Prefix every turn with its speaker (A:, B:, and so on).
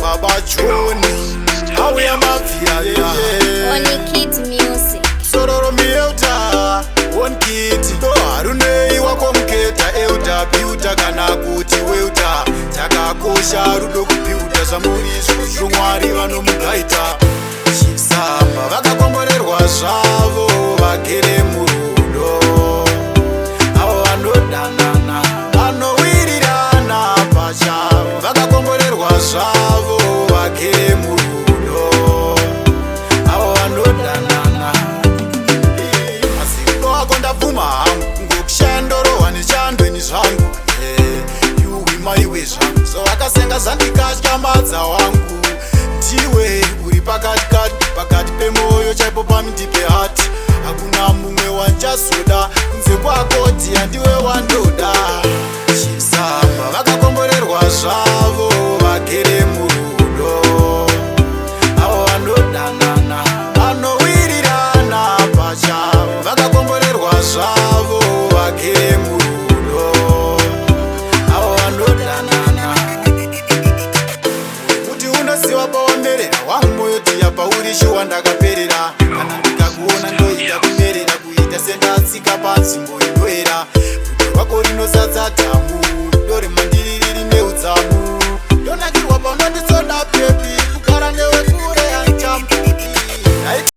A: Baba Joni, auya mafia
B: OnikidMusiq
A: sororo mieuta Onikid harunei wako muketa euta piuta kana kuti weuta takakosha rudo kupiuta zamuri zvomwari vanomugaita chisamba vakakomborerwa zvavo vagere murudo avo vanodanana vanowirirana pachavo vakakomborerwa zvavo vagere murudo avo vanodanana Mazirudo ako ndabvuma hangu kungokushaya ndorohwa nechandweni zvangu maiwe zvangu so vakasenga zvandikatyamadza wangu ndiwe uri pakati pemwoyo chaipo pamindi pehati hakuna mumwe wanchazoda kunze kwakoti handiwe wandoda chisamba vakakomborerwa zvavo vagere murudo avo vanodanana vanowirirana pachavo vakakomborerwa zvavo vagere murudo avo vanodanana kuti unoziva pawamerera wangu moyo tiya pauri shuwa ndakaperera kana ndikakuona ndoita kumerera kuita sendatsika panzvimbo inoera rudo rwako rinozadza dhamu